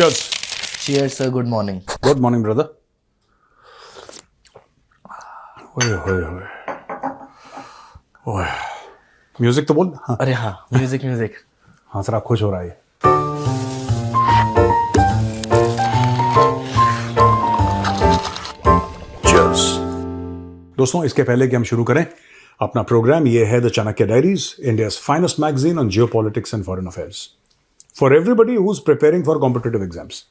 Cheers. Cheers, sir. Good morning. Good morning, brother. ओए होए होए ओए म्यूजिक तो बोल. हाँ अरे हाँ, म्यूजिक. हाँ सर, खुश हो रहा है. Cheers. दोस्तों, इसके पहले कि हम शुरू करें अपना प्रोग्राम, ये है the Chanakya diaries, India's finest magazine on geopolitics and foreign affairs for everybody who is preparing for competitive exams.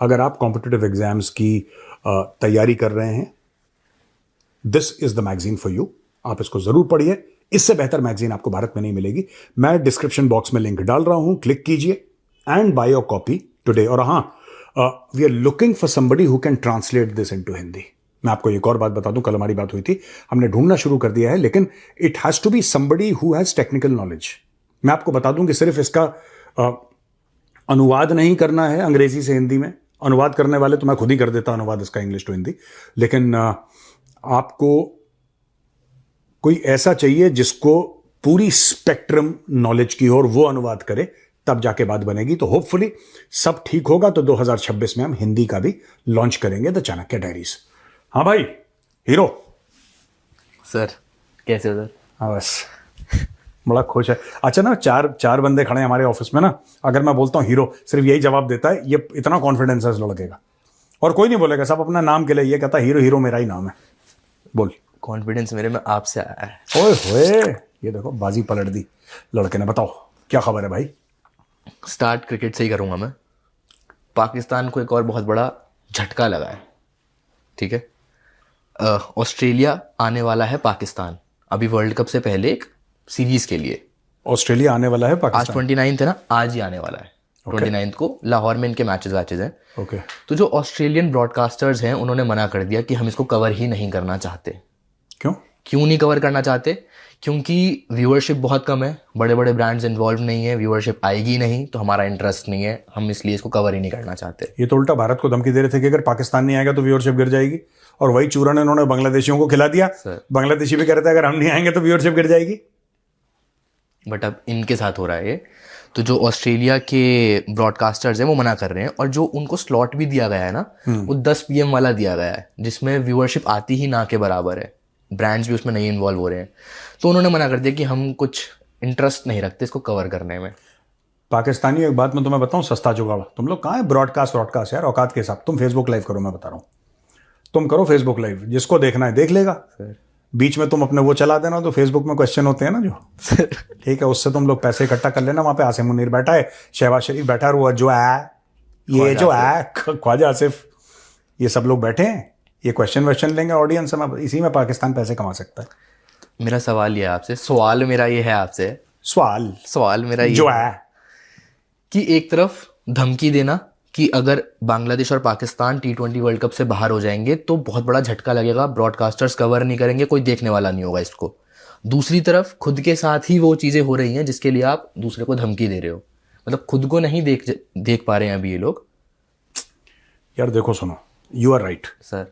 अगर आप कॉम्पिटिटिव एग्जाम्स की तैयारी कर रहे हैं, this is the magazine for you. आप इसको जरूर पढ़िए. इससे बेहतर मैगजीन आपको भारत में नहीं मिलेगी. मैं डिस्क्रिप्शन बॉक्स में लिंक डाल रहा हूं, क्लिक कीजिए and buy your copy today. और हाँ, we are looking for somebody who can translate this into Hindi. मैं आपको एक और बात बता दूं, कल हमारी बात हुई थी, हमने ढूंढना शुरू कर दिया है, लेकिन it has to be somebody who has technical knowledge. मैं आपको बता दूं कि सिर्फ इसका अनुवाद नहीं करना है अंग्रेजी से हिंदी में. अनुवाद करने वाले तो मैं खुद ही कर देता अनुवाद इसका इंग्लिश टू हिंदी, लेकिन आपको कोई ऐसा चाहिए जिसको पूरी स्पेक्ट्रम नॉलेज की हो और वो अनुवाद करे, तब जाके बात बनेगी. तो होपफुली सब ठीक होगा तो 2026 में हम हिंदी का भी लॉन्च करेंगे द चाणक्य डायरीज. हाँ भाई, हीरो सर, कैसे हो सर? हाँ बस, बड़ा खुश है. अच्छा ना, चार बंदे खड़े हैं हमारे ऑफिस में ना, अगर मैं बोलता हूँ हीरो, सिर्फ यही जवाब देता है. ये इतना कॉन्फिडेंस है इस लड़के का, और कोई नहीं बोलेगा. सब अपना नाम के लिए ये कहता है हीरो हीरो मेरा ही नाम है. बोल. कॉन्फिडेंस मेरे में आपसे आया है. ओए होए, ये देखो बाजी पलट दी लड़के ने. बताओ क्या खबर है भाई? स्टार्ट क्रिकेट से ही करूंगा मैं. पाकिस्तान को एक और बहुत बड़ा झटका लगा है. ठीक है, ऑस्ट्रेलिया आने वाला है पाकिस्तान अभी वर्ल्ड कप से पहले एक सीरीज के लिए. ऑस्ट्रेलिया आने वाला है आज पाकिस्तान? 29 है ना, आज ही आने वाला है. 29 को लाहौर में इनके मैचेस हैं. ओके. तो जो ऑस्ट्रेलियन ब्रॉडकास्टर्स हैं उन्होंने मना कर दिया कि हम इसको कवर ही नहीं करना चाहते. क्यों नहीं कवर करना चाहते? क्योंकि व्यूअरशिप बहुत कम है, बड़े बड़े ब्रांड्स इन्वॉल्व नहीं है, व्यूअरशिप आएगी नहीं, तो हमारा इंटरेस्ट नहीं है, हम इसलिए इसको कवर ही नहीं करना चाहते. ये तो उल्टा भारत को धमकी दे रहे थे कि अगर पाकिस्तान नहीं आएगा तो व्यूअरशिप गिर जाएगी, और वही चूरन इन्होंने बांग्लादेशियों को खिला दिया. बांग्लादेशी भी कह रहे थे अगर हम नहीं आएंगे तो व्यूअरशिप गिर जाएगी. बट अब इनके साथ हो रहा है ये. तो जो ऑस्ट्रेलिया के ब्रॉडकास्टर्स हैं वो मना कर रहे हैं, और जो उनको स्लॉट भी दिया गया है ना, वो 10 PM वाला दिया गया है, जिसमें व्यूअरशिप आती ही ना के बराबर है. ब्रांड्स भी उसमें नहीं इन्वॉल्व हो रहे हैं. तो उन्होंने मना कर दिया कि हम कुछ इंटरेस्ट नहीं रखते इसको कवर करने में. पाकिस्तानी, एक बात मैं तुम्हें बताऊं, सस्ता जुगाड़. तुम लोग कहाँ है ब्रॉडकास्ट यार, औकात के साथ. तुम फेसबुक लाइव करो, मैं बता रहा हूँ. तुम करो फेसबुक लाइव, जिसको देखना है देख लेगा. बीच में तुम अपने वो चला देना, तो फेसबुक में क्वेश्चन होते हैं ना जो, ठीक है, उससे तुम लोग पैसे इकट्ठा कर लेना. वहां पे आसिम मुनीर बैठा है, शहबाज शरीफ बैठा है, वो जो है, ये जो है ख्वाजा आसिफ, ये सब लोग बैठे हैं. ये क्वेश्चन लेंगे ऑडियंस में. इसी में पाकिस्तान पैसे कमा सकता है. मेरा सवाल ये है आपसे, सवाल मेरा ये है आपसे, सवाल मेरा ये जो है कि एक तरफ धमकी देना कि अगर बांग्लादेश और पाकिस्तान T20 वर्ल्ड कप से बाहर हो जाएंगे तो बहुत बड़ा झटका लगेगा, ब्रॉडकास्टर्स कवर नहीं करेंगे, कोई देखने वाला नहीं होगा इसको. दूसरी तरफ खुद के साथ ही वो चीज़ें हो रही हैं जिसके लिए आप दूसरे को धमकी दे रहे हो. मतलब खुद को नहीं देख पा रहे हैं अभी ये लोग. यार देखो, सुनो, यू आर राइट सर,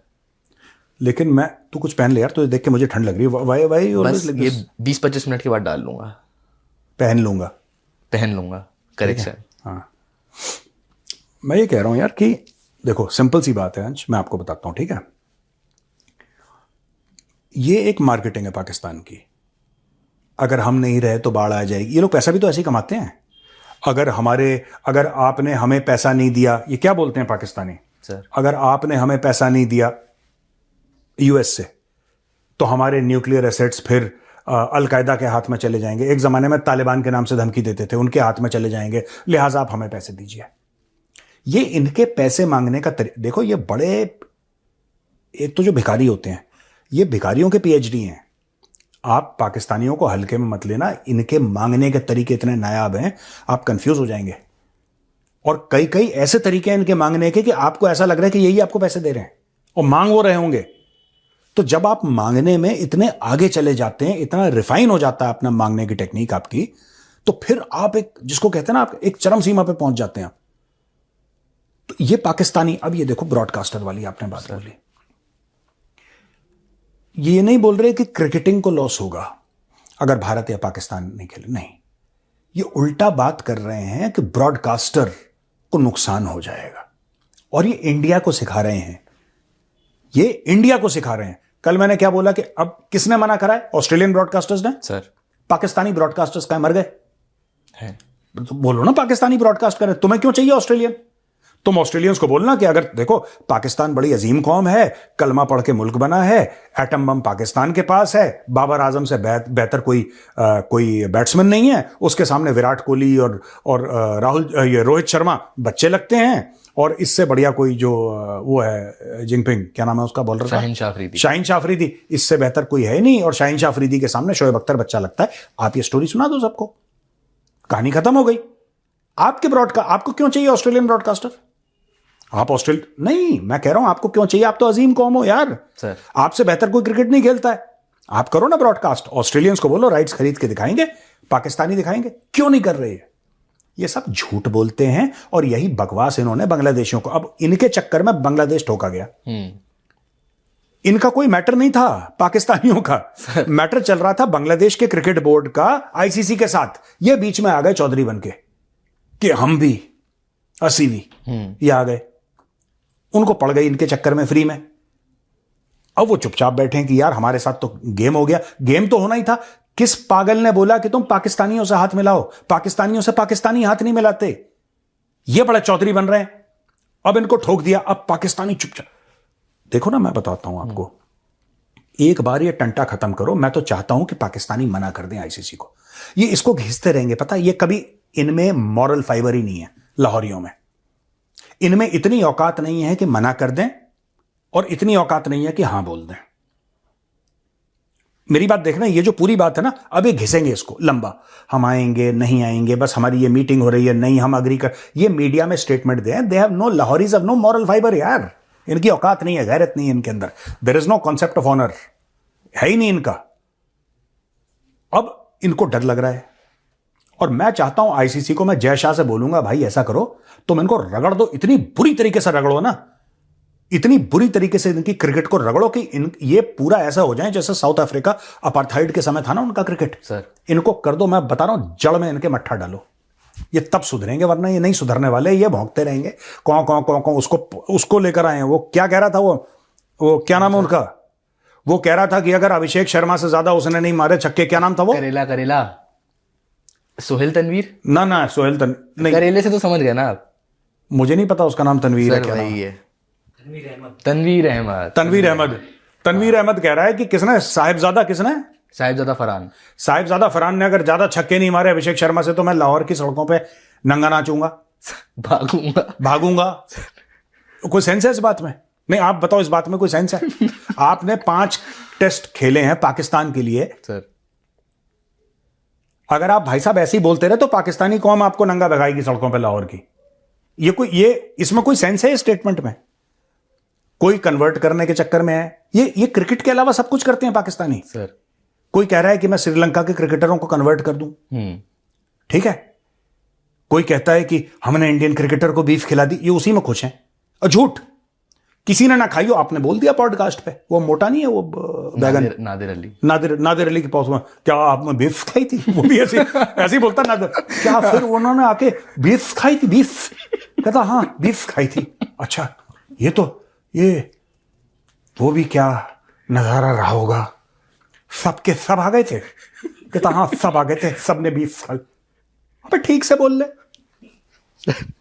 लेकिन तू कुछ पहन ले यार, तुझे देख के मुझे ठंड लग रही है. वाई बस ये 20-25 मिनट के बाद डाल लूंगा, पहन लूंगा. करेक्शन. हाँ, मैं ये कह रहा हूं यार कि देखो, सिंपल सी बात है अंश, मैं आपको बताता हूं, ठीक है. ये एक मार्केटिंग है पाकिस्तान की. अगर हम नहीं रहे तो बाढ़ आ जाएगी. ये लोग पैसा भी तो ऐसे ही कमाते हैं. अगर आपने हमें पैसा नहीं दिया, ये क्या बोलते हैं पाकिस्तानी सर, अगर आपने हमें पैसा नहीं दिया यूएस से, तो हमारे न्यूक्लियर एसेट्स फिर अलकायदा के हाथ में चले जाएंगे. एक जमाने में तालिबान के नाम से धमकी देते थे, उनके हाथ में चले जाएंगे, लिहाजा आप हमें पैसे दीजिए. ये इनके पैसे मांगने का देखो, ये बड़े, एक तो जो भिखारी होते हैं, ये भिखारियों के PhD हैं. आप पाकिस्तानियों को हल्के में मत लेना. इनके मांगने के तरीके इतने नायाब हैं, आप कंफ्यूज हो जाएंगे. और कई ऐसे तरीके हैं इनके मांगने के कि आपको ऐसा लग रहा है कि यही आपको पैसे दे रहे हैं, और मांग वो रहे होंगे. तो जब आप मांगने में इतने आगे चले जाते हैं, इतना रिफाइन हो जाता है अपना मांगने की टेक्निक आपकी, तो फिर आप एक, जिसको कहते हैं ना, आप एक चरम सीमा पे पहुंच जाते हैं. तो ये पाकिस्तानी, अब ये देखो ब्रॉडकास्टर वाली आपने बात बोली, ये नहीं बोल रहे कि क्रिकेटिंग को लॉस होगा अगर भारत या पाकिस्तान नहीं खेले. नहीं, ये उल्टा बात कर रहे हैं कि ब्रॉडकास्टर को नुकसान हो जाएगा। और ये इंडिया को सिखा रहे हैं, ये इंडिया को सिखा रहे हैं। कल मैंने क्या बोला कि अब किसने मना करा है? ऑस्ट्रेलियन ब्रॉडकास्टर्स ने। सर पाकिस्तानी ब्रॉडकास्टर्स का मर गए है। तो बोलो ना पाकिस्तानी ब्रॉडकास्ट करें, तुम्हें क्यों चाहिए ऑस्ट्रेलियन? तुम ऑस्ट्रेलियंस को बोलना कि अगर देखो पाकिस्तान बड़ी अजीम कौम है, कलमा पढ़ के मुल्क बना है, एटम बम पाकिस्तान के पास है, बाबर आजम से बेहतर कोई बैट्समैन नहीं है, उसके सामने विराट कोहली और ये रोहित शर्मा बच्चे लगते हैं, और इससे बढ़िया कोई जो वो है जिंगपिंग, क्या नाम है उसका बॉलर? शाहीन शाह अफरीदी, इससे बेहतर कोई है नहीं, और शाहीन शाह अफरीदी के सामने शोएब अख्तर बच्चा लगता है। आप ये स्टोरी सुना दो सबको, कहानी खत्म हो गई। आपको क्यों चाहिए ऑस्ट्रेलियन ब्रॉडकास्टर? आप नहीं, मैं कह रहा हूं आपको क्यों चाहिए? आप तो अजीम कौम हो यार सर, आपसे बेहतर कोई क्रिकेट नहीं खेलता है, आप करो ना ब्रॉडकास्ट। ऑस्ट्रेलियंस को बोलो राइट्स खरीद के दिखाएंगे, पाकिस्तानी दिखाएंगे, क्यों नहीं कर रहे हैं? ये सब झूठ बोलते हैं, और यही बकवास इन्होंने बांग्लादेशियों को, अब इनके चक्कर में बांग्लादेश ठोका गया। इनका कोई मैटर नहीं था पाकिस्तानियों का, मैटर चल रहा था बांग्लादेश के क्रिकेट बोर्ड का आईसीसी के साथ। ये बीच में आ गए चौधरी बनके कि हम भी असीवी, ये आ गए, उनको पड़ गई इनके चक्कर में फ्री में। अब वो चुपचाप बैठे हैं कि यार हमारे साथ तो गेम हो गया। गेम तो होना ही था। किस पागल ने बोला कि तुम पाकिस्तानियों से हाथ मिलाओ? पाकिस्तानियों से पाकिस्तानी हाथ नहीं मिलाते। ये बड़ा चौधरी बन रहे हैं, अब इनको ठोक दिया, अब पाकिस्तानी चुपचाप। देखो ना, मैं बताता हूं आपको, एक बार ये टंटा खत्म करो। मैं तो चाहता हूं कि पाकिस्तानी मना कर दें आईसीसी को। ये इसको घिसते रहेंगे, पता ये कभी, इनमें मॉरल फाइबर ही नहीं है लाहौरियों में। इनमें इतनी औकात नहीं है कि मना कर दें, और इतनी औकात नहीं है कि हां बोल दें। मेरी बात देखना, ये जो पूरी बात है ना, अब ये घिसेंगे इसको लंबा, हम आएंगे नहीं आएंगे, बस हमारी ये मीटिंग हो रही है, नहीं हम अग्री कर, ये मीडिया में स्टेटमेंट दें। They have no, Lahoris have no moral fibre यार। इनकी औकात नहीं है, गैरत नहीं है इनके अंदर। There is no concept of honour, है ही नहीं इनका। अब इनको डर लग रहा है, और मैं चाहता हूं आईसीसी को, मैं जय शाह से बोलूंगा भाई ऐसा करो, तुम इनको रगड़ दो, इतनी बुरी तरीके से रगड़ो ना, इतनी बुरी तरीके से इनकी क्रिकेट को रगड़ो कि ये पूरा ऐसा हो जाए जैसे साउथ अफ्रीका अपार्थाइड के समय था ना उनका क्रिकेट। सर इनको कर दो, मैं बता रहा हूं, जड़ में इनके मट्ठा डालो, ये तब सुधरेंगे, वरना ये नहीं सुधरने वाले। ये भौंकते रहेंगे, कौं कौं कौं कौं, उसको लेकर आए हैं। वो क्या कह रहा था, वो क्या नाम है उनका, वो कह रहा था कि अगर अभिषेक शर्मा से ज्यादा उसने नहीं मारे छक्के, क्या नाम था वो? करेला सोहेल तनवीर? ना सोहेल नहीं, करेले से तो समझ गए ना आप। मुझे नहीं पता उसका नाम तनवीर है क्या? तनवीर अहमद कह रहा है कि किसने, साहिबजादा फरहान ने अगर ज्यादा छक्के नहीं मारे अभिषेक शर्मा से, तो मैं लाहौर की सड़कों पे नंगा नाचूंगा, भागूंगा। कोई सेंस है इस बात में? नहीं, आप बताओ इस बात में कोई सेंस है? आपने 5 टेस्ट खेले हैं पाकिस्तान के लिए सर, अगर आप भाई साहब ऐसे ही बोलते रहे तो पाकिस्तानी कौम आपको नंगा भगाएगी सड़कों पे लाहौर की। ये इसमें कोई सेंस है? स्टेटमेंट में कोई कन्वर्ट करने के चक्कर में है। ये क्रिकेट के अलावा सब कुछ करते हैं पाकिस्तानी सर। कोई कह रहा है कि मैं श्रीलंका के क्रिकेटरों को कन्वर्ट कर दूं, ठीक है। कोई कहता है कि हमने इंडियन क्रिकेटर को बीफ खिला दी, ये उसी में खुश हैं। और झूठ, किसी ने ना खाई हो, आपने बोल दिया पॉडकास्ट पे। वो मोटा नहीं है वो बैगन, नादिर अली की पॉज में, क्या आपने बीफ खाई थी? वो भी ऐसे ही बोलता नादिर, क्या फिर उन्होंने आके बीफ खाई थी? बीफ कहता हाँ बीफ खाई थी। अच्छा, ये वो भी क्या नजारा रहा होगा, सबके सब आ गए थे। कहता हाँ सब आ गए थे, सबने बीफ खाई। अबे ठीक से बोल ले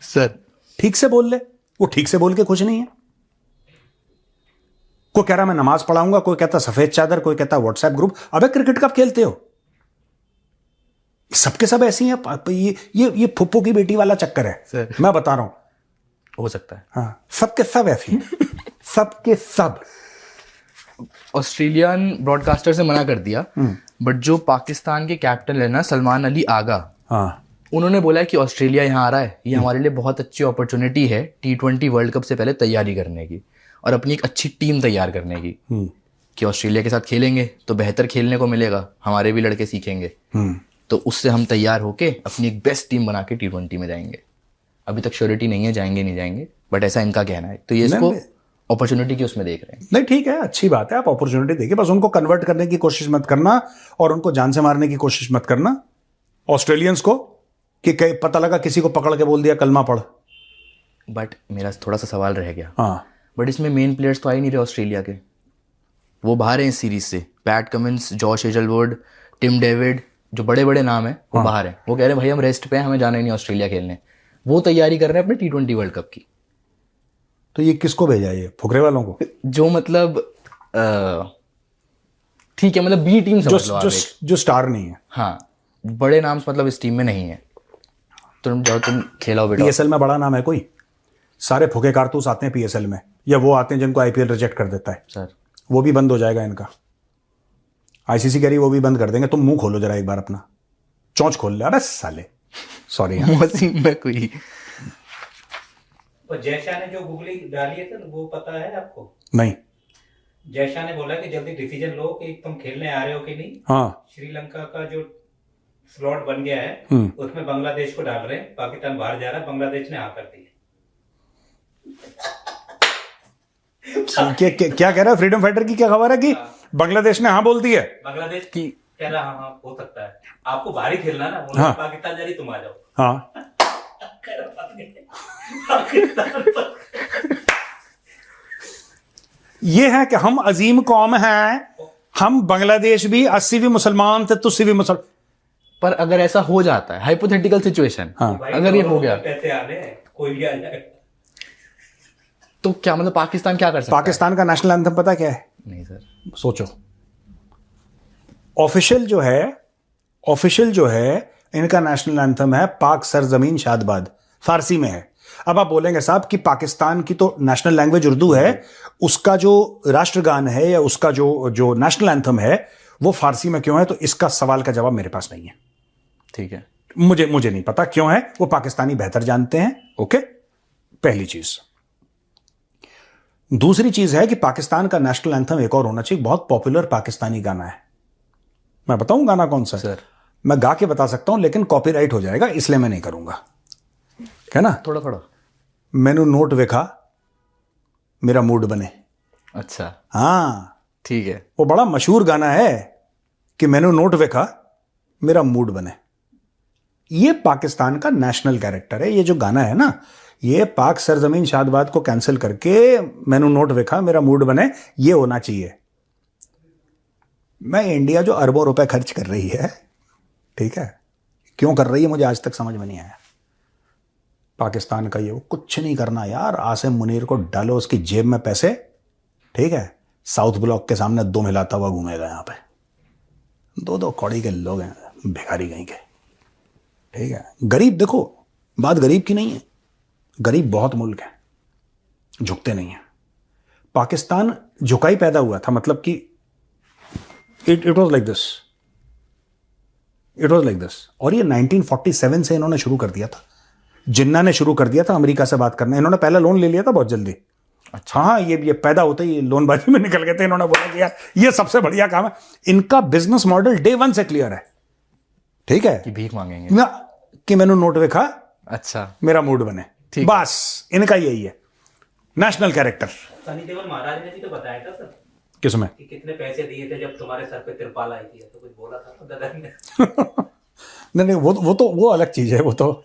सर, ठीक से बोल ले। वो ठीक से बोल के खुश नहीं है। कोई कह रहा मैं नमाज पढ़ाऊंगा, कोई कहता सफेद चादर, कोई कहता व्हाट्सएप ग्रुप। अबे क्रिकेट कब खेलते हो? सबके सब ऐसी हैं। ये फुप्पो की बेटी वाला चक्कर है सर। मैं बता रहा हूं, हो सकता है। हाँ, सबके सब ऐसी हैं। सबके सब। ऑस्ट्रेलियन ब्रॉडकास्टर से मना कर दिया, बट जो पाकिस्तान के कैप्टन है ना, सलमान अली आगा, हाँ, उन्होंने बोला कि ऑस्ट्रेलिया यहाँ आ रहा है, ये हमारे लिए बहुत अच्छी अपॉर्चुनिटी है T20 वर्ल्ड कप से पहले तैयारी करने की और अपनी एक अच्छी टीम तैयार करने की। कि ऑस्ट्रेलिया के साथ खेलेंगे तो बेहतर खेलने को मिलेगा, हमारे भी लड़के सीखेंगे, तो उससे हम तैयार होके अपनी एक बेस्ट टीम बना के T20 में जाएंगे। अभी तक श्योरिटी नहीं है जाएंगे नहीं जाएंगे, बट ऐसा इनका कहना है। तो ये इसको अपॉर्चुनिटी की उसमें देख रहे हैं। नहीं ठीक है, अच्छी बात है, आप अपॉर्चुनिटी देखिए, बस उनको कन्वर्ट करने की कोशिश मत करना और उनको जान से मारने की कोशिश मत करना ऑस्ट्रेलियंस को। कि पता लगा किसी को पकड़ के बोल दिया कलमा पढ़, बट मेरा थोड़ा सा सवाल रह गया, हाँ बट इसमें मेन प्लेयर्स तो आ ही नहीं रहे ऑस्ट्रेलिया के, वो बाहर हैं इस सीरीज से। Pat Cummins, Josh Hazlewood, Tim David, जो बड़े बड़े नाम हैं वो बाहर हैं। वो कह रहे हैं भाई हम रेस्ट पे हैं, हमें जाना ही नहीं ऑस्ट्रेलिया खेलने। वो तैयारी कर रहे हैं अपने T20 वर्ल्ड कप की। तो ये किसको भेजा, ये फुकरे वालों को? जो मतलब ठीक है, मतलब बी टीम जो समझ लो आप जो एक। जो स्टार नहीं है। हाँ, बड़े नाम मतलब इस टीम में नहीं है। तुम जाओ, तुम खेलाओ बेटा। पीएसएल में बड़ा नाम है कोई? सारे फुके कारतूस आते हैं पीएसएल में, या वो आते हैं जिनको आईपीएल रिजेक्ट कर देता है। सर वो भी बंद हो जाएगा इनका। आईसीसी कह रही है वो भी बंद कर देंगे। तुम मुंह खोलो जरा एक बार अपना, चोंच खोल ले। अबे साले, सॉरी। वसीम में कोई और जयशाह ने जो गूगली डाली है तो वो पता है आपको? नहीं। जयशाह ने बोला कि जल्दी डिसीजन लो कि तुम खेलने आ रहे हो कि नहीं। हाँ श्रीलंका का जो स्लॉट बन गया है उसमें बांग्लादेश को डाल रहे हैं। पाकिस्तान बाहर जा रहा है, बांग्लादेश ने हाँ कर दी है। क्या कह रहा है फ्रीडम फाइटर की? क्या खबर है कि बांग्लादेश ने हाँ बोल दी है? बांग्लादेश कि कह रहा हाँ हाँ हो सकता है, आपको बाहर ही खेलना ना। हाँ। पाकिस्तान जा रही, तुम आ जाओ। हाँ कह रहा, फंस गए। पाकिस्तान फंस गए। ये है कि हम अजीम कौम हैं, हम बांग्लादेश भी 80 भी मुसलमान थे, तुसी भी मुसलमान। पर अगर ऐसा हो जाता है, हाइपोथेटिकल सिचुएशन, हाँ। भाई अगर ये हो दोनों गया में पैसे आने हैं, कोई भी आ जाए। तो क्या मतलब पाकिस्तान क्या कर सकता पाकिस्तान का नेशनल एंथम पता क्या है? है? नहीं सर। सोचो। ऑफिशियल जो है इनका नेशनल एंथम है पाक सरजमीन शादबाद, फारसी में है। अब आप बोलेंगे साहब कि पाकिस्तान की तो नेशनल लैंग्वेज उर्दू है, उसका जो राष्ट्रगान है या उसका जो नेशनल एंथम है वो फारसी में क्यों है? तो इसका सवाल का जवाब मेरे पास नहीं है। ठीक है, मुझे नहीं पता क्यों है, वो पाकिस्तानी बेहतर जानते हैं। ओके, पहली चीज। दूसरी चीज है कि पाकिस्तान का नेशनल एंथम एक और होना चाहिए, बहुत पॉपुलर पाकिस्तानी गाना है। मैं बताऊं गाना कौन सा है? सर मैं गा के बता सकता हूं लेकिन कॉपीराइट हो जाएगा, इसलिए मैं नहीं करूंगा, है ना? थोड़ा थोड़ा। मैनू नोट वेखा मेरा मूड बने। अच्छा हाँ, ठीक है। वो बड़ा मशहूर गाना है कि मैनू नोट वेखा मेरा मूड बने। ये पाकिस्तान का नेशनल कैरेक्टर है। ये जो गाना है ना, ये पाक सरजमीन शादबाद को कैंसिल करके मैनू नोट वेखा मेरा मूड बने, ये होना चाहिए। मैं इंडिया जो अरबों रुपए खर्च कर रही है, ठीक है, क्यों कर रही है मुझे आज तक समझ में नहीं आया। पाकिस्तान का ये वो कुछ नहीं करना यार। आसिम मुनीर को डालो उसकी जेब में पैसे, ठीक है, साउथ ब्लॉक के सामने दुम हिलाता हुआ घूमेगा। यहाँ पे दो कौड़ी के लोग हैं, भिखारी कहीं के, ठीक है। गरीब, देखो बात गरीब की नहीं है, गरीब बहुत मुल्क है, झुकते नहीं है। पाकिस्तान झुकाई पैदा हुआ था, मतलब कि इट वॉज लाइक दिस, और ये 1947 से इन्होंने शुरू कर दिया था। जिन्ना ने शुरू कर दिया था अमेरिका से बात करना। इन्होंने पहला लोन ले लिया था बहुत जल्दी। अच्छा हाँ, ये पैदा होते ही लोनबाजी में निकल गए थे। इन्होंने बोला कि यार ये सबसे बढ़िया काम है। इनका बिजनेस मॉडल डे 1 से क्लियर है, ठीक है, कि भीख मांगेंगे कि मैंने नोट देखा, अच्छा मेरा मूड बने, बस इनका यही है नेशनल कैरेक्टर। सनी देओल महाराज ने भी तो बताया था सर, किसमें? कि कितने पैसे दिए थे जब तुम्हारे सर पे तिरपाल आई थी, तो कुछ बोला था ना दादा ने। नहीं, वो अलग चीज है वो तो,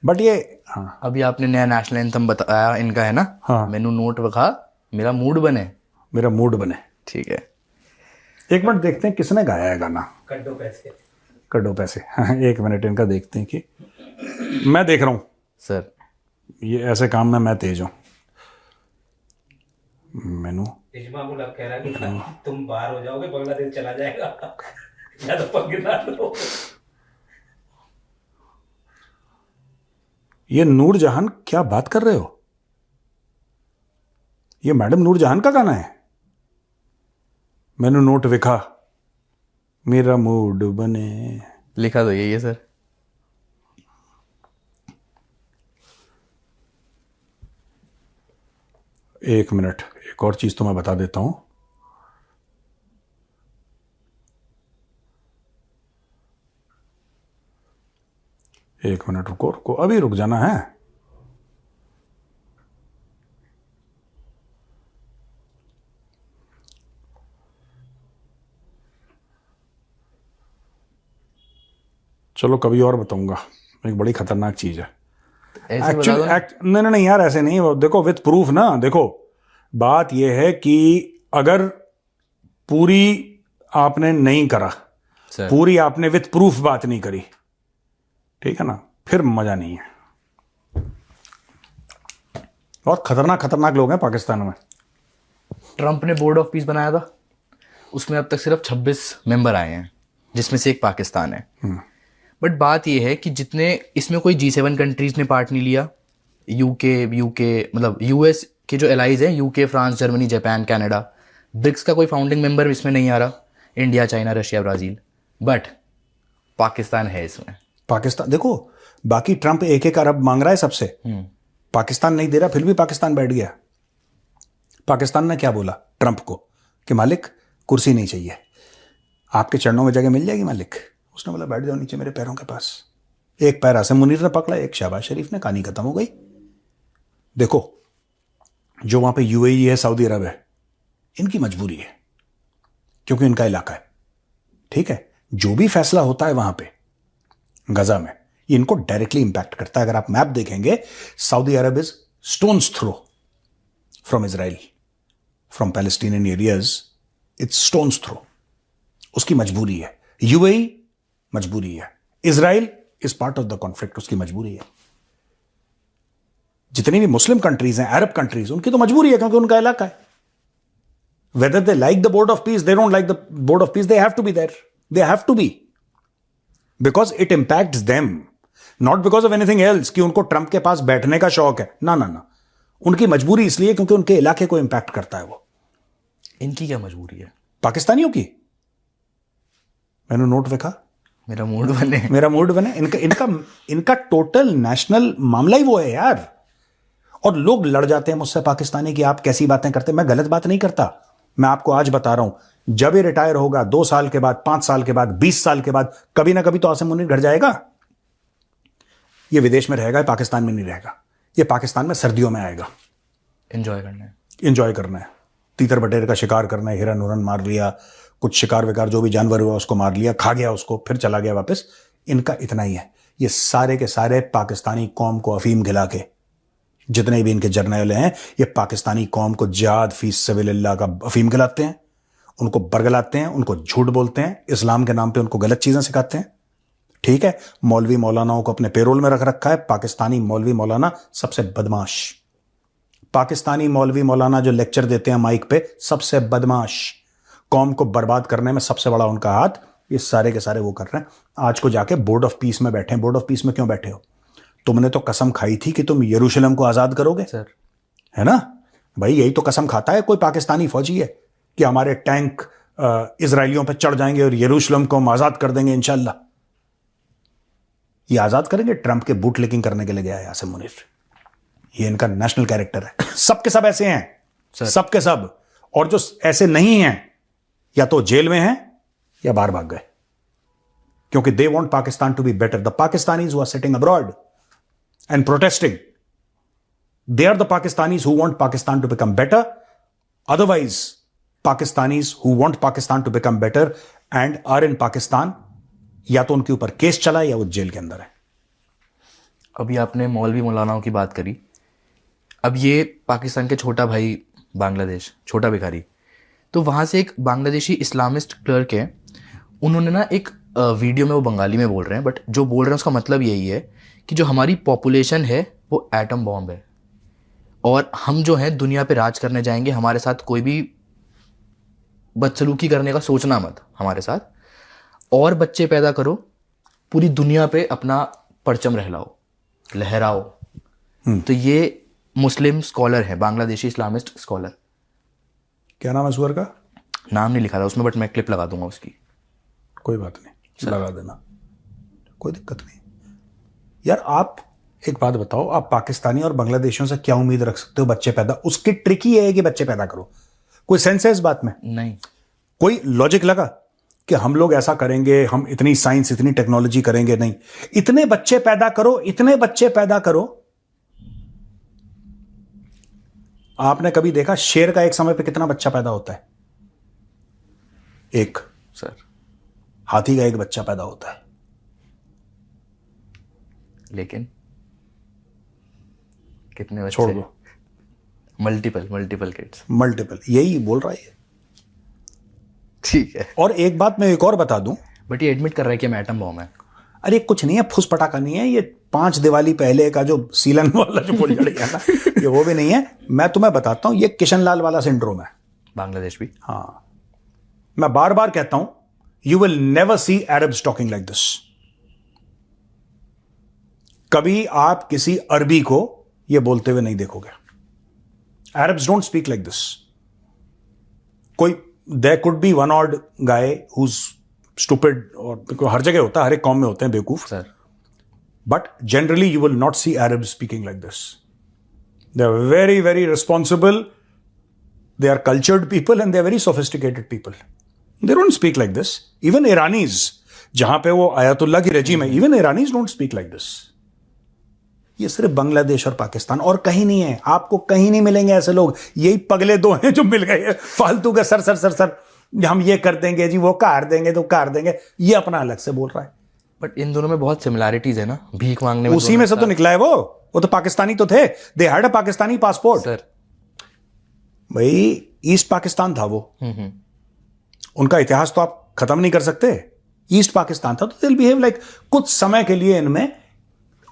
बट ये हाँ। अभी आपने नया नेशनल एंथम बताया इनका, है ना? हाँ। मैनू नोट वखा मेरा मूड बने, मेरा मूड बने, ठीक है। एक मिनट देखते हैं किसने गाया है गाना। कड्डो पैसे, कड्डो पैसे। हाँ, एक मिनट इनका देखते हैं कि मैं देख रहा हूं सर ये ऐसे काम में मैं तेज हूं। मैनू इजमामुल अब कह रहा है कि तुम बाहर हो जाओगे, बांग्लादेश चला जाएगा। या तो पाकिस्तान लो। ये नूरजहान, क्या बात कर रहे हो? ये मैडम नूरजहान का गाना है। मैनू नोट विखा मेरा मूड बने। लिखा तो यही है सर। एक मिनट, एक और चीज तो मैं बता देता हूं। एक मिनट रुको, अभी रुक जाना है। चलो कभी और बताऊंगा, एक बड़ी खतरनाक चीज है। ऐसे बता दो ना। नहीं नहीं नहीं यार, ऐसे नहीं। वो देखो विथ प्रूफ ना। देखो बात यह है कि अगर पूरी आपने नहीं करा, सर पूरी आपने विथ प्रूफ बात नहीं करी, ठीक है ना, फिर मजा नहीं है। बहुत खतरनाक खतरनाक लोग हैं पाकिस्तान में। ट्रंप ने बोर्ड ऑफ पीस बनाया था, उसमें अब तक सिर्फ 26 मेंबर आए हैं, जिसमें से एक पाकिस्तान है। बट बात यह है कि जितने इसमें कोई G7 कंट्रीज ने पार्ट नहीं लिया, यूके मतलब यूएस के जो एलाइज हैं, UK, France, Germany, Japan, Canada, BRICS का कोई फाउंडिंग मेंबर इसमें नहीं आ रहा, India, China, Russia, Brazil, but Pakistan है इसमें। पाकिस्तान देखो, बाकी ट्रंप 1-1 अरब मांग रहा है सबसे, पाकिस्तान नहीं दे रहा, फिर भी पाकिस्तान बैठ गया। पाकिस्तान ने क्या बोला ट्रंप को कि मालिक कुर्सी नहीं चाहिए, आपके चरणों में जगह मिल जाएगी मालिक। उसने बोला बैठ जाओ नीचे मेरे पैरों के पास। एक पैर आसिम मुनीर ने पकड़ा, एक शहबाज शरीफ ने, कहानी खत्म हो गई। देखो जो वहां पे यूएई है, सऊदी अरब है, इनकी मजबूरी है क्योंकि इनका इलाका है, ठीक है। जो भी फैसला होता है वहां पे गजा में, ये इनको डायरेक्टली इंपैक्ट करता है। अगर आप मैप देखेंगे, Saudi Arab is stones throw from Israel, from Palestinian areas, it's stones throw. उसकी मजबूरी है। यूएई मजबूरी है, Israel is part of the conflict, उसकी मजबूरी है। जितनी भी मुस्लिम कंट्रीज हैं, अरब कंट्रीज, उनकी तो मजबूरी है क्योंकि उनका इलाका है। Whether they like the board of peace, they don't like the board of peace, they have to be there, they have to be, because it impacts them, not because of anything else कि उनको Trump के पास बैठने का शौक है। ना ना ना, उनकी मजबूरी इसलिए क्योंकि उनके इलाके को इंपैक्ट करता है वो। इनकी क्या मजबूरी है? पाकिस्तानियों की। मैंने नोट देखा, मेरा मूड बने, मेरा मूड बने। इनका टोटल नेशनल मामला ही वो है यार। और लोग लड़ जाते हैं मुझसे पाकिस्तानी कि आप कैसी बातें करते हैं। मैं गलत बात नहीं करता, मैं आपको आज बता रहा हूं, जब ये रिटायर होगा 2 साल के बाद, 5 साल के बाद, 20 साल के बाद, कभी ना कभी तो आसिम मुनीर घर जाएगा। ये विदेश में रहेगा, पाकिस्तान में नहीं रहेगा। ये पाकिस्तान में सर्दियों में आएगा, एंजॉय करना है, एंजॉय करना है, तीतर बटेर का शिकार करना है, हिरन हुरन मार लिया, कुछ शिकार विकार जो भी जानवर हुआ उसको मार लिया, खा गया उसको, फिर चला गया वापस। इनका इतना ही है। ये सारे के सारे पाकिस्तानी कौम को अफीम खिला के, जितने भी इनके जर्नैल हैं, ये पाकिस्तानी कौम को जिहाद फी सबिलिल्लाह का अफीम खिलाते हैं, उनको बरगलाते हैं, उनको झूठ बोलते हैं, इस्लाम के नाम पे उनको गलत चीजें सिखाते हैं, ठीक है। मौलवी मौलानाओं को अपने पेरोल में रख रखा है। पाकिस्तानी मौलवी मौलाना सबसे बदमाश, पाकिस्तानी मौलवी मौलाना जो लेक्चर देते हैं माइक पे, सबसे बदमाश, कौम को बर्बाद करने में सबसे बड़ा उनका हाथ। ये सारे के सारे वो कर रहे हैं। आज को जाके बोर्ड ऑफ पीस में बैठे हैं। बोर्ड ऑफ पीस में क्यों बैठे हो? तुमने तो कसम खाई थी कि तुम यरूशलेम को आजाद करोगे, सर। है ना भाई? यही तो कसम खाता है कोई पाकिस्तानी फौजी है कि हमारे टैंक इजरायलियों पर चढ़ जाएंगे और यरूशलेम को हम आजाद कर देंगे इंशाल्लाह। ये आजाद करेंगे? ट्रंप के बूट लेकिंग करने के लिए गया है आसिम मुनीर। ये इनका नेशनल कैरेक्टर है। सबके सब ऐसे हैं, सबके सब। और जो ऐसे नहीं हैं, या तो जेल में हैं या बाहर भाग गए, क्योंकि they want Pakistan to be better. The Pakistanis who are sitting abroad and protesting, they are the Pakistanis who want Pakistan to become better. Otherwise, Pakistanis who want Pakistan to become better and are in Pakistan, या तो उनके ऊपर case चला या वो jail के अंदर है। अभी आपने मौलवी मौलानाओं की बात करी। अब ये पाकिस्तान के छोटा भाई बांग्लादेश, छोटा भिखारी, तो वहाँ से एक बांग्लादेशी इस्लामिस्ट क्लर्क है, उन्होंने ना एक वीडियो में, वो बंगाली में बोल रहे हैं, बट जो बोल रहे हैं उसका मतलब यही है कि जो हमारी पॉपुलेशन है वो एटम बॉम्ब है, और हम जो हैं दुनिया पे राज करने जाएंगे, हमारे साथ कोई भी बदसलूकी करने का सोचना मत हमारे साथ, और बच्चे पैदा करो, पूरी दुनिया पे अपना परचम लहराओ। तो ये मुस्लिम स्कॉलर है, बांग्लादेशी इस्लामिस्ट स्कॉलर। क्या नाम है सुअर का? नाम नहीं लिखा था उसमें, बट मैं क्लिप लगा दूंगा उसकी। कोई बात नहीं, लगा देना, कोई दिक्कत नहीं यार। आप एक बात बताओ, आप पाकिस्तानी और बांग्लादेशियों से क्या उम्मीद रख सकते हो? बच्चे पैदा, उसकी ट्रिक ही है कि बच्चे पैदा करो। कोई सेंस है इस बात में? नहीं। कोई लॉजिक लगा कि हम लोग ऐसा करेंगे, हम इतनी साइंस, इतनी टेक्नोलॉजी करेंगे? नहीं। इतने बच्चे पैदा करो, इतने बच्चे पैदा करो। आपने कभी देखा शेर का एक समय पे कितना बच्चा पैदा होता है? एक। सर, हाथी का एक बच्चा पैदा होता है। लेकिन कितने बच्चे? छोड़ दो, मल्टीपल किड्स। मल्टीपल, यही बोल रहा है। ठीक है। और एक बात मैं एक और बता दूं, बट ये एडमिट कर रहा है कि हम एटम बॉम्ब है। अरे कुछ नहीं है, फुस पटाखा नहीं है ये, 5 दिवाली पहले का जो सीलन वाला जो फुलझड़ गया ना, ये वो भी नहीं है। मैं तुम्हें बताता हूं, ये किशन लाल वाला सिंड्रोम है। बांग्लादेश भी। हाँ, मैं बार बार कहता हूं, you will never see Arabs talking like this. कभी आप किसी अरबी को ये बोलते हुए नहीं देखोगे। Arabs don't speak like this. कोई there could be one odd guy who's stupid, और हर जगह होता है, हर एक कौम में होते हैं बेवकूफ, sir but generally you will not see Arabs speaking like this. They are very, very responsible. They are cultured people and they are very sophisticated people. They don't speak like this. Even Iranis, जहां पे वो ayatollah की रजीम है, even Iranis don't speak like this. ये सिर्फ बांग्लादेश और पाकिस्तान, और कहीं नहीं है। आपको कहीं नहीं मिलेंगे ऐसे लोग। यही पगले दो हैं जो मिल गए फालतू का सर सर सर सर, हम ये कर देंगे जी, वो कार देंगे तो कार देंगे, ये अपना अलग से बोल रहा है। बट इन दोनों में बहुत सिमिलैरिटीज है ना, भीख मांगने में। उसी में से तो निकला है वो तो पाकिस्तानी तो थे, they had a Pakistani passport. Sir भाई ईस्ट पाकिस्तान था वो, उनका इतिहास तो आप खत्म नहीं कर सकते। ईस्ट पाकिस्तान था, तो दिल बिहेव लाइक, कुछ समय के लिए इनमें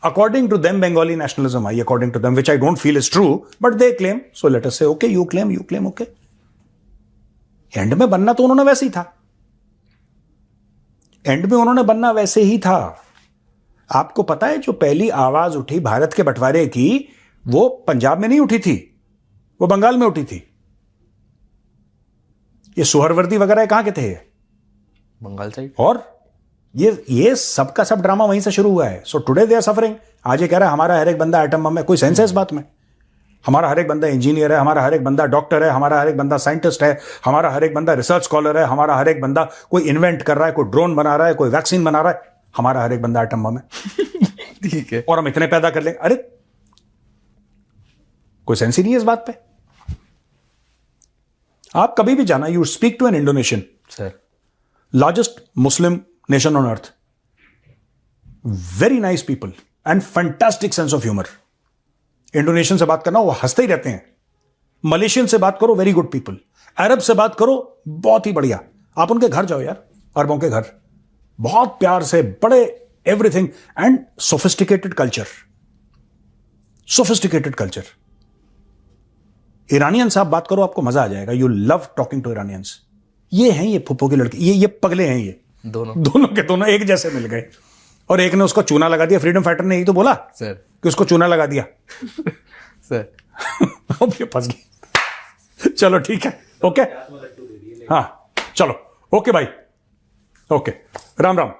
according to them Bengali nationalism I, according to them, which I don't feel is true, but they claim, so let us say okay, you claim okay. And में बनना तो उन्होंने वैसे ही था, एंड में उन्होंने बनना वैसे ही था। आपको पता है जो पहली आवाज उठी भारत के बंटवारे की, वो पंजाब में नहीं उठी थी, वो बंगाल में उठी थी। ये सुहरवर्दी वगैरह कहां के थे? बंगाल साइड। और ये सब का सब ड्रामा वहीं से शुरू हुआ है। So today they are suffering. आज ये कह रहा है हमारा हर एक बंदा एटम बम है, कोई सेंस है इस बात में? हमारा हर एक बंदा इंजीनियर है, हमारा हर एक बंदा डॉक्टर है, हमारा हर एक बंदा साइंटिस्ट है, हमारा हर एक बंदा रिसर्च स्कॉलर है, हमारा हर एक बंदा कोई इन्वेंट कर रहा है, कोई ड्रोन बना रहा है, कोई वैक्सीन बना रहा है, हमारा हर एक बंदा एटम बम है। ठीक है। और हम इतने पैदा कर लेंगे। अरे कोई सेंस ही नहीं है इस बात पे। आप कभी भी जाना, you speak to an Indonesian, sir largest Muslim nation on earth, very nice people and fantastic sense of humour. Indonesian से बात करना, वो हंसते ही रहते हैं। मलेशियन से बात करो, वेरी गुड पीपल। अरब से बात करो, बहुत ही बढ़िया। आप उनके घर जाओ यार, अरबों के घर, बहुत प्यार से, बड़े everything and sophisticated culture, sophisticated culture. Iranian से आप बात करो, आपको मजा आ जाएगा। You love talking to Iranians. ये हैं ये फुप्पो की लड़की, ये पगले हैं, ये दोनों के दोनों एक जैसे मिल गए। और एक ने उसको चूना लगा दिया, फ्रीडम फाइटर ने यही तो बोला सर कि उसको चूना लगा दिया। सर अब ये फंस गई। चलो ठीक है, ओके, हाँ चलो, ओके भाई, ओके, राम राम।